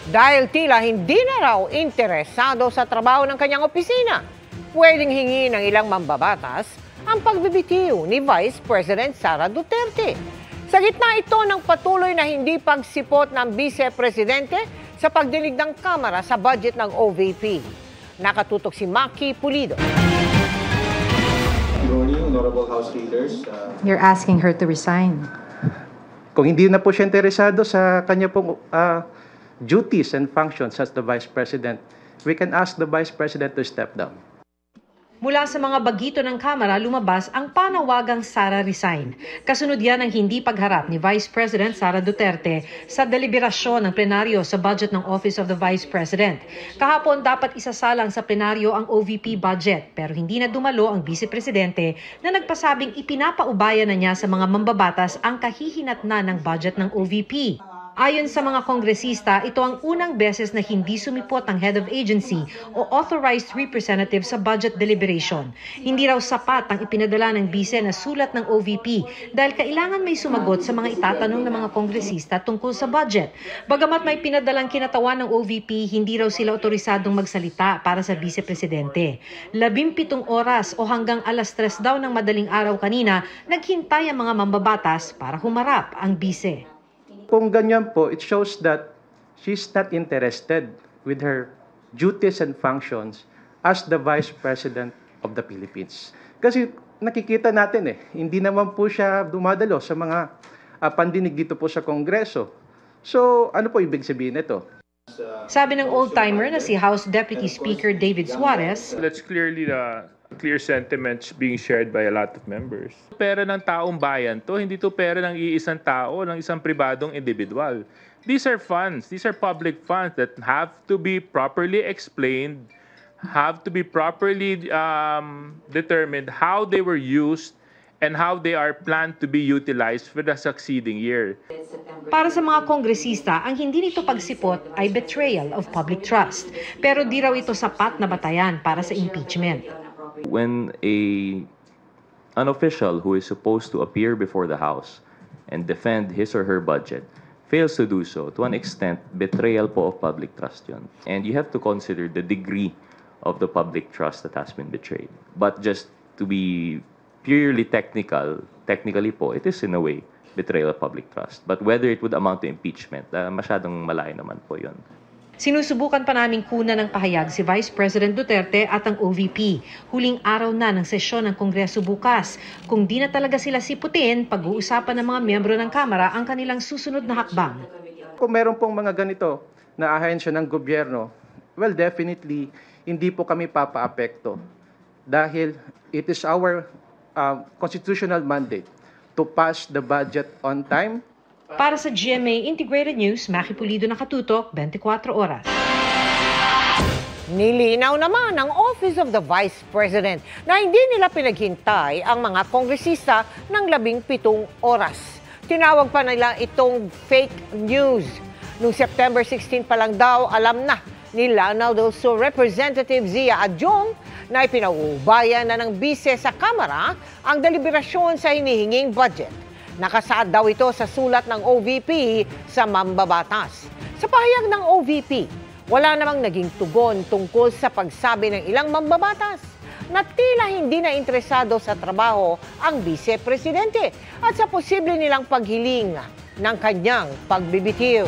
Dahil tila hindi na raw interesado sa trabaho ng kanyang opisina, pwedeng hingi ng ilang mambabatas ang pagbibitiw ni Vice President Sara Duterte. Sa gitna ito ng patuloy na hindi pagsipot ng Vice Presidente sa pagdinig ng Kamara sa budget ng OVP. Nakatutok si Maki Pulido. Honorable House Leaders. You're asking her to resign. Kung hindi na po siya interesado sa kanya pong duties and functions as the Vice President, we can ask the Vice President to step down. Mula sa mga bagito ng Kamara, lumabas ang panawagang Sara resign. Kasunod yan ang hindi pagharap ni Vice President Sara Duterte sa deliberasyon ng plenaryo sa budget ng Office of the Vice President. Kahapon dapat isasalang sa plenaryo ang OVP budget, pero hindi na dumalo ang Vice Presidente na nagpasabing ipinapaubaya na niya sa mga mambabatas ang kahihinatnan ng budget ng OVP. Ayon sa mga kongresista, ito ang unang beses na hindi sumipot ang head of agency o authorized representative sa budget deliberation. Hindi raw sapat ang ipinadala ng bise na sulat ng OVP dahil kailangan may sumagot sa mga itatanong ng mga kongresista tungkol sa budget. Bagamat may pinadalang kinatawan ng OVP, hindi raw sila otorisadong magsalita para sa Vice Presidente. 17 oras o hanggang alas 3 daw ng madaling araw kanina, naghintay ang mga mambabatas para humarap ang bise. Kung ganyan po, it shows that she's not interested with her duties and functions as the Vice President of the Philippines. Kasi nakikita natin hindi naman po siya dumadalo sa mga pandinig dito po sa Kongreso. So, ano po ibig sabihin nito? Sabi ng old-timer na si House Deputy Speaker David Suarez, that's clearly the clear sentiments being shared by a lot of members. Pera ng taong bayan to, hindi to pera ng iisang tao, ng isang pribadong individual. These are funds, these are public funds that have to be properly explained, have to be properly determined how they were used and how they are planned to be utilized for the succeeding year. para sa mga kongresista, ang hindi nito pagsipot ay betrayal of public trust. Pero di raw ito sapat na batayan para sa impeachment. When an official who is supposed to appear before the House and defend his or her budget fails to do so, to an extent, betrayal po of public trust yun. And you have to consider the degree of the public trust that has been betrayed. But just to be purely technically po, it is in a way betrayal of public trust. But whether it would amount to impeachment, masyadong malayo naman po yun. Sinusubukan pa naming kunan ng pahayag si Vice President Duterte at ang OVP. Huling araw na ng sesyon ng Kongreso bukas. Kung di na talaga sila siputin, pag-uusapan ng mga miyembro ng Kamara ang kanilang susunod na hakbang. Kung meron pong mga ganito na ahensya ng gobyerno, well, definitely, hindi po kami papaapekto. Dahil it is our constitutional mandate to pass the budget on time. Para sa GMA Integrated News, Maki Pulido, nakatutok, 24 oras. Nilinaw naman ng Office of the Vice President na hindi nila pinaghintay ang mga kongresista ng 17 oras. Tinawag pa nila itong fake news. Noong September 16 pa lang daw, alam na nila Naldoso Representative Zia Adjong na ipinauubayan na ng bise sa Kamara ang deliberasyon sa hinihinging budget. Nakasaad daw ito sa sulat ng OVP sa mambabatas. Sa pahayag ng OVP, wala namang naging tugon tungkol sa pagsabi ng ilang mambabatas na tila hindi na interesado sa trabaho ang Vice Presidente at sa posible nilang paghiling ng kanyang pagbibitiw.